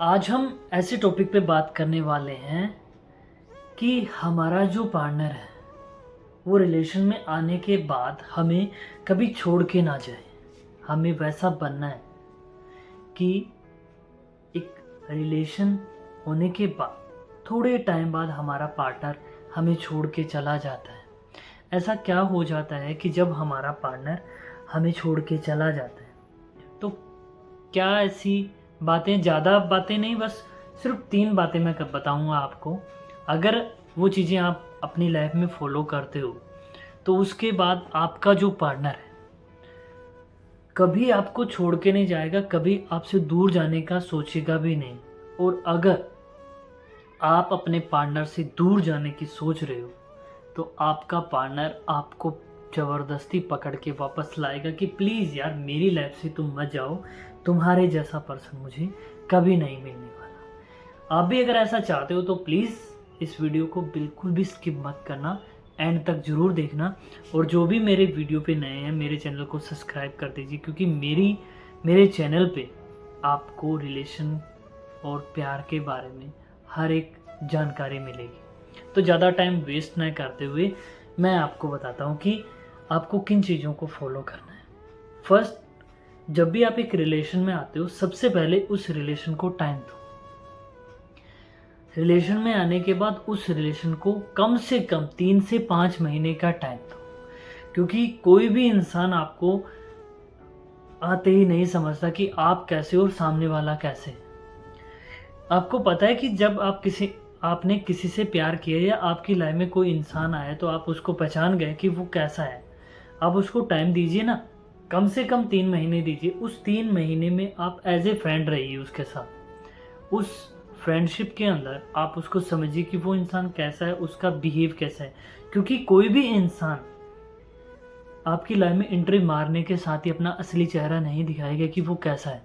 आज हम ऐसे टॉपिक पे बात करने वाले हैं कि हमारा जो पार्टनर है वो रिलेशन में आने के बाद हमें कभी छोड़ के ना जाए। हमें वैसा बनना है कि एक रिलेशन होने के बाद थोड़े टाइम बाद हमारा पार्टनर हमें छोड़ के चला जाता है। ऐसा क्या हो जाता है कि जब हमारा पार्टनर हमें छोड़ के चला जाता है तो क्या ऐसी बातें, ज़्यादा बातें नहीं, बस सिर्फ 3 बातें मैं कब बताऊँगा आपको। अगर वो चीज़ें आप अपनी लाइफ में फॉलो करते हो तो उसके बाद आपका जो पार्टनर है कभी आपको छोड़ के नहीं जाएगा, कभी आपसे दूर जाने का सोचेगा भी नहीं। और अगर आप अपने पार्टनर से दूर जाने की सोच रहे हो तो आपका पार्टनर आपको ज़बरदस्ती पकड़ के वापस लाएगा कि प्लीज़ यार मेरी लाइफ से तुम मत जाओ, तुम्हारे जैसा पर्सन मुझे कभी नहीं मिलने वाला। आप भी अगर ऐसा चाहते हो तो प्लीज़ इस वीडियो को बिल्कुल भी स्किप मत करना, एंड तक ज़रूर देखना। और जो भी मेरे वीडियो पे नए हैं मेरे चैनल को सब्सक्राइब कर दीजिए, क्योंकि मेरे चैनल पे आपको रिलेशन और प्यार के बारे में हर एक जानकारी मिलेगी। तो ज़्यादा टाइम वेस्ट न करते हुए मैं आपको बताता हूँ कि आपको किन चीज़ों को फॉलो करना है। फर्स्ट, जब भी आप एक रिलेशन में आते हो सबसे पहले उस रिलेशन को टाइम दो। रिलेशन में आने के बाद उस रिलेशन को कम से कम 3 से 5 महीने का टाइम दो, क्योंकि कोई भी इंसान आपको आते ही नहीं समझता कि आप कैसे और सामने वाला कैसे है। आपको पता है कि जब आपने किसी से प्यार किया या आपकी लाइफ में कोई इंसान आया तो आप उसको पहचान गए कि वो कैसा है। आप उसको टाइम दीजिए ना, कम से कम 3 महीने दीजिए। उस 3 महीने में आप एज ए फ्रेंड रहिए उसके साथ। उस फ्रेंडशिप के अंदर आप उसको समझिए कि वो इंसान कैसा है, उसका बिहेव कैसा है। क्योंकि कोई भी इंसान आपकी लाइफ में एंट्री मारने के साथ ही अपना असली चेहरा नहीं दिखाएगा कि वो कैसा है।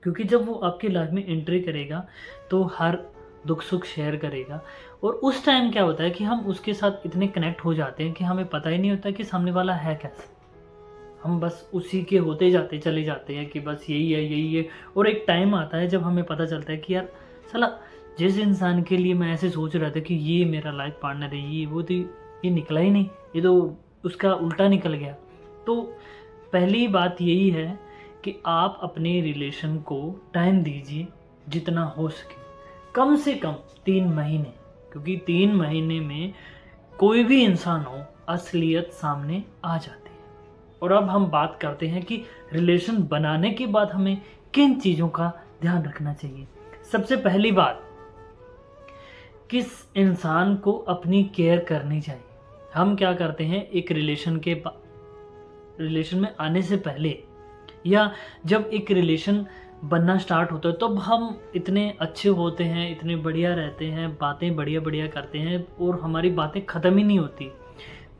क्योंकि जब वो आपकी लाइफ में एंट्री करेगा तो हर दुख सुख शेयर करेगा, और उस टाइम क्या होता है कि हम उसके साथ इतने कनेक्ट हो जाते हैं कि हमें पता ही नहीं होता कि सामने वाला है कैसा। हम बस उसी के होते जाते चले जाते हैं कि बस यही है यही है। और एक टाइम आता है जब हमें पता चलता है कि यार साला जिस इंसान के लिए मैं ऐसे सोच रहा था कि ये मेरा लाइफ पार्टनर है, ये वो, तो ये निकला ही नहीं, ये तो उसका उल्टा निकल गया। तो पहली बात यही है कि आप अपने रिलेशन को टाइम दीजिए जितना हो सके, कम से कम 3 महीने। क्योंकि 3 महीने में कोई भी इंसान हो असलियत सामने आ जाती है। और अब हम बात करते हैं कि रिलेशन बनाने के बाद हमें किन चीज़ों का ध्यान रखना चाहिए। सबसे पहली बात, किस इंसान को अपनी केयर करनी चाहिए। हम क्या करते हैं, एक रिलेशन में आने से पहले या जब एक रिलेशन बनना स्टार्ट होता है तब हम इतने अच्छे होते हैं, इतने बढ़िया रहते हैं, बातें बढ़िया बढ़िया करते हैं और हमारी बातें ख़त्म ही नहीं होती।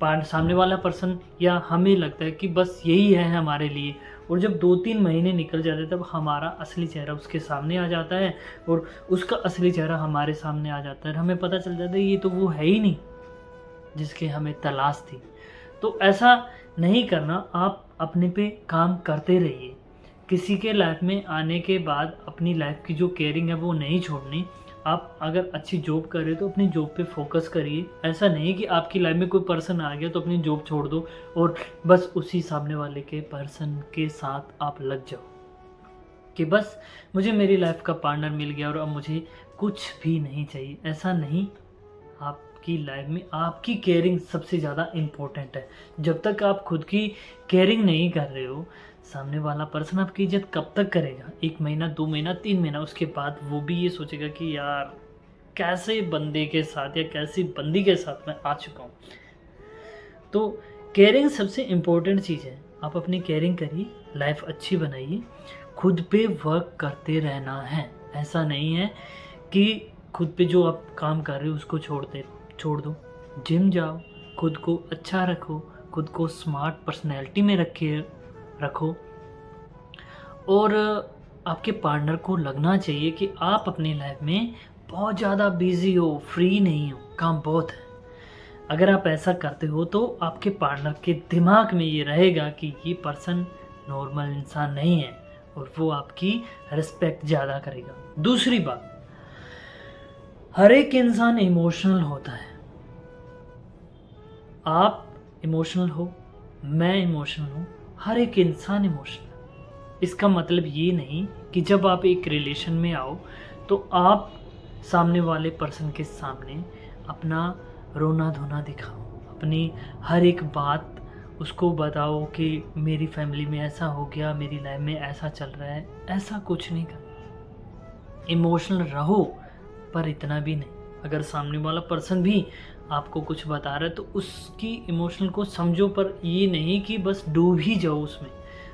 सामने वाला पर्सन या हमें लगता है कि बस यही है हमारे लिए। और जब 2-3 महीने निकल जाते हैं तब हमारा असली चेहरा उसके सामने आ जाता है और उसका असली चेहरा हमारे सामने आ जाता है। हमें पता चल जाता है ये तो वो है ही नहीं जिसकी हमें तलाश थी। तो ऐसा नहीं करना, आप अपने पे काम करते रहिए। किसी के लाइफ में आने के बाद अपनी लाइफ की जो केयरिंग है वो नहीं छोड़नी। आप अगर अच्छी जॉब कर रहे हो तो अपनी जॉब पे फोकस करिए। ऐसा नहीं कि आपकी लाइफ में कोई पर्सन आ गया तो अपनी जॉब छोड़ दो और बस उसी सामने वाले के पर्सन के साथ आप लग जाओ कि बस मुझे मेरी लाइफ का पार्टनर मिल गया और अब मुझे कुछ भी नहीं चाहिए। ऐसा नहीं। आपकी लाइफ में आपकी केयरिंग सबसे ज़्यादा इम्पोर्टेंट है। जब तक आप खुद की केयरिंग नहीं कर रहे हो, सामने वाला पर्सन आपकी इज्जत कब तक करेगा? 1 महीना, 2 महीना, 3 महीना, उसके बाद वो भी ये सोचेगा कि यार कैसे बंदे के साथ या कैसी बंदी के साथ मैं आ चुका हूँ। तो केयरिंग सबसे इम्पोर्टेंट चीज़ है। आप अपनी केयरिंग करिए, लाइफ अच्छी बनाइए, खुद पे वर्क करते रहना है। ऐसा नहीं है कि खुद पे जो आप काम कर रहे हो उसको छोड़ दो। जिम जाओ, खुद को अच्छा रखो, खुद को स्मार्ट पर्सनैलिटी में रखो। और आपके पार्टनर को लगना चाहिए कि आप अपनी लाइफ में बहुत ज़्यादा बिजी हो, फ्री नहीं हो, काम बहुत है। अगर आप ऐसा करते हो तो आपके पार्टनर के दिमाग में ये रहेगा कि ये पर्सन नॉर्मल इंसान नहीं है, और वो आपकी रिस्पेक्ट ज़्यादा करेगा। दूसरी बात, हर एक इंसान इमोशनल होता है। आप इमोशनल हो, मैं इमोशनल हूँ, हर एक इंसान इमोशनल है। इसका मतलब ये नहीं कि जब आप एक रिलेशन में आओ तो आप सामने वाले पर्सन के सामने अपना रोना धोना दिखाओ, अपनी हर एक बात उसको बताओ कि मेरी फैमिली में ऐसा हो गया, मेरी लाइफ में ऐसा चल रहा है। ऐसा कुछ नहीं करना। इमोशनल रहो पर इतना भी नहीं। अगर सामने वाला पर्सन भी आपको कुछ बता रहा है तो उसकी इमोशनल को समझो, पर ये नहीं कि बस डूब ही जाओ उसमें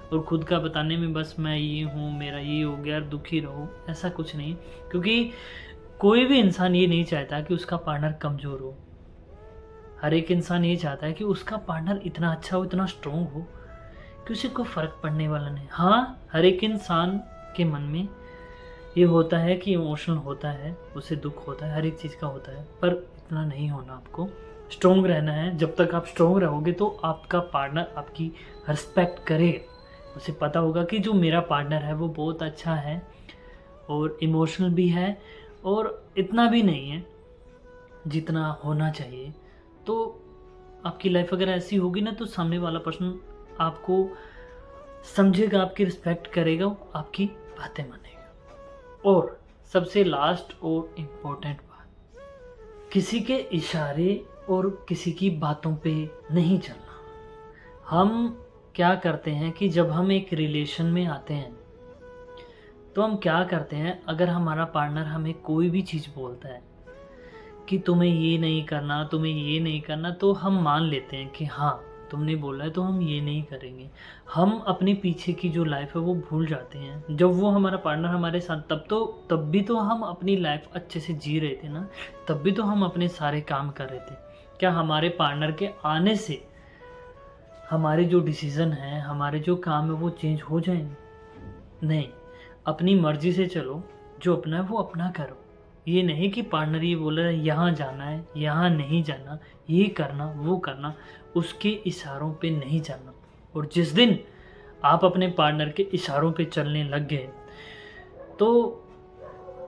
और खुद का बताने में बस मैं ये हूँ, मेरा ये हो गया, दुखी रहो। ऐसा कुछ नहीं, क्योंकि कोई भी इंसान ये नहीं चाहता कि उसका पार्टनर कमज़ोर हो। हर एक इंसान ये चाहता है कि उसका पार्टनर इतना अच्छा हो, इतना स्ट्रॉन्ग हो कि उसे कोई फ़र्क पड़ने वाला नहीं। हाँ, हर एक इंसान के मन में ये होता है कि इमोशनल होता है, उसे दुख होता है, हर एक चीज़ का होता है, पर इतना नहीं होना। आपको स्ट्रॉन्ग रहना है। जब तक आप स्ट्रॉन्ग रहोगे तो आपका पार्टनर आपकी रिस्पेक्ट करेगा। उसे पता होगा कि जो मेरा पार्टनर है वो बहुत अच्छा है और इमोशनल भी है और इतना भी नहीं है जितना होना चाहिए। तो आपकी लाइफ अगर ऐसी होगी ना तो सामने वाला पर्सन आपको समझेगा, आपकी रिस्पेक्ट करेगा, आपकी बातें मानेगा। और सबसे लास्ट और इम्पोर्टेंट बात, किसी के इशारे और किसी की बातों पे नहीं चलना। हम क्या करते हैं कि जब हम एक रिलेशन में आते हैं तो हम क्या करते हैं, अगर हमारा पार्टनर हमें कोई भी चीज़ बोलता है कि तुम्हें ये नहीं करना, तुम्हें ये नहीं करना, तो हम मान लेते हैं कि हाँ तुमने बोला है तो हम ये नहीं करेंगे। हम अपने पीछे की जो लाइफ है वो भूल जाते हैं। जब वो हमारा पार्टनर हमारे साथ, तब भी तो हम अपनी लाइफ अच्छे से जी रहे थे ना, तब भी तो हम अपने सारे काम कर रहे थे। क्या हमारे पार्टनर के आने से हमारे जो डिसीज़न हैं, हमारे जो काम है वो चेंज हो जाएंगे? नहीं। अपनी मर्ज़ी से चलो, जो अपना है वो अपना करो। ये नहीं कि पार्टनर ये बोल रहा है यहाँ जाना है, यहाँ नहीं जाना, ये करना वो करना, उसके इशारों पे नहीं जाना। और जिस दिन आप अपने पार्टनर के इशारों पे चलने लग गए तो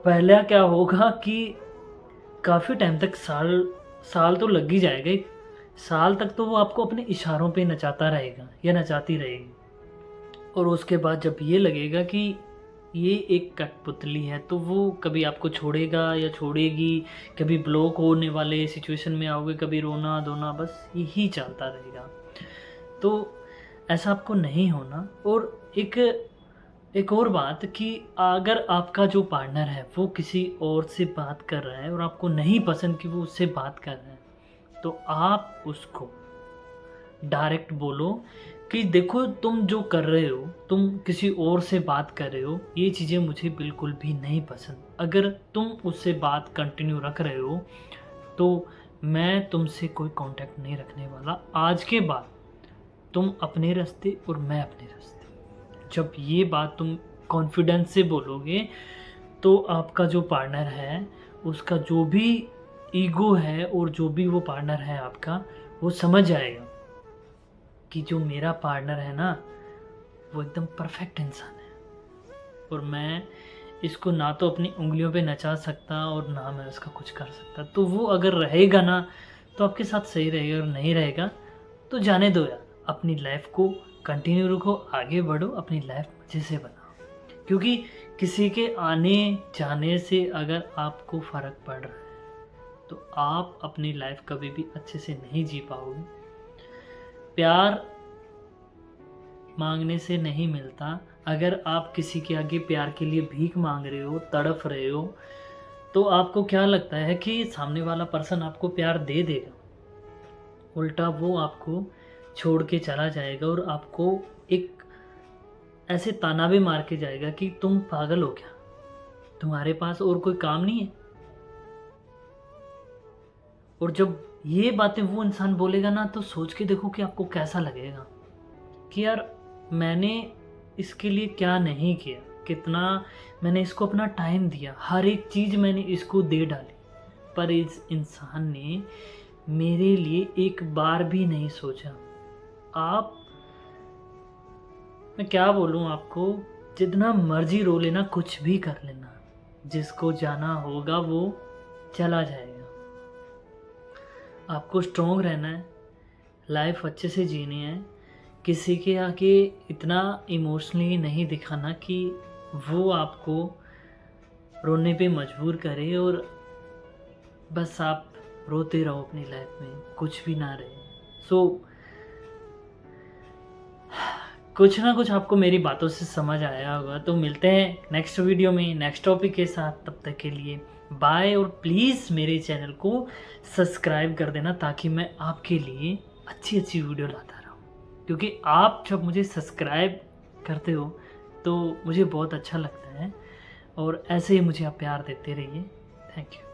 पहला क्या होगा कि काफ़ी टाइम तक, साल तो लग ही जाएगा। एक साल तक तो वो आपको अपने इशारों पे नचाता रहेगा या नचाती रहेगी। और उसके बाद जब ये लगेगा कि ये एक कठपुतली है तो वो कभी आपको छोड़ेगा या छोड़ेगी, कभी ब्लॉक होने वाले सिचुएशन में आओगे, कभी रोना धोना, बस यही चलता रहेगा। तो ऐसा आपको नहीं होना। और एक और बात कि अगर आपका जो पार्टनर है वो किसी और से बात कर रहा है और आपको नहीं पसंद कि वो उससे बात कर रहा है, तो आप उसको डायरेक्ट बोलो कि देखो तुम जो कर रहे हो, तुम किसी और से बात कर रहे हो, ये चीज़ें मुझे बिल्कुल भी नहीं पसंद। अगर तुम उससे बात कंटिन्यू रख रहे हो तो मैं तुमसे कोई कांटेक्ट नहीं रखने वाला। आज के बाद तुम अपने रास्ते और मैं अपने रास्ते। जब ये बात तुम कॉन्फिडेंस से बोलोगे तो आपका जो पार्टनर है उसका जो भी ईगो है और जो भी वो पार्टनर है आपका, वो समझ जाएगा कि जो मेरा पार्टनर है ना वो एकदम परफेक्ट इंसान है और मैं इसको ना तो अपनी उंगलियों पे नचा सकता और ना मैं उसका कुछ कर सकता। तो वो अगर रहेगा ना तो आपके साथ सही रहेगा, और नहीं रहेगा तो जाने दो यार। अपनी लाइफ को कंटिन्यू रखो, आगे बढ़ो, अपनी लाइफ मज़े से बनाओ। क्योंकि किसी के आने जाने से अगर आपको फ़र्क पड़ रहा है तो आप अपनी लाइफ कभी भी अच्छे से नहीं जी पाओगे। प्यार मांगने से नहीं मिलता। अगर आप किसी के आगे प्यार के लिए भीख मांग रहे हो, तड़फ रहे हो, तो आपको क्या लगता है कि सामने वाला पर्सन आपको प्यार दे देगा? उल्टा वो आपको छोड़ के चला जाएगा और आपको एक ऐसे ताना भी मार के जाएगा कि तुम पागल हो क्या, तुम्हारे पास और कोई काम नहीं है। और जब ये बातें वो इंसान बोलेगा ना तो सोच के देखो कि आपको कैसा लगेगा कि यार मैंने इसके लिए क्या नहीं किया, कितना मैंने इसको अपना टाइम दिया, हर एक चीज़ मैंने इसको दे डाली, पर इस इंसान ने मेरे लिए एक बार भी नहीं सोचा। मैं क्या बोलूँ आपको, जितना मर्जी रो लेना, कुछ भी कर लेना, जिसको जाना होगा वो चला जाएगा। आपको स्ट्रॉन्ग रहना है, लाइफ अच्छे से जीनी है, किसी के आगे इतना इमोशनली नहीं दिखाना कि वो आपको रोने पे मजबूर करे और बस आप रोते रहो अपनी लाइफ में, कुछ भी ना रहे। सो कुछ ना कुछ आपको मेरी बातों से समझ आया होगा। तो मिलते हैं नेक्स्ट वीडियो में नेक्स्ट टॉपिक के साथ। तब तक के लिए बाय, और प्लीज़ मेरे चैनल को सब्सक्राइब कर देना ताकि मैं आपके लिए अच्छी अच्छी वीडियो लाता रहूँ, क्योंकि आप जब मुझे सब्सक्राइब करते हो तो मुझे बहुत अच्छा लगता है, और ऐसे ही मुझे आप प्यार देते रहिए। Thank you.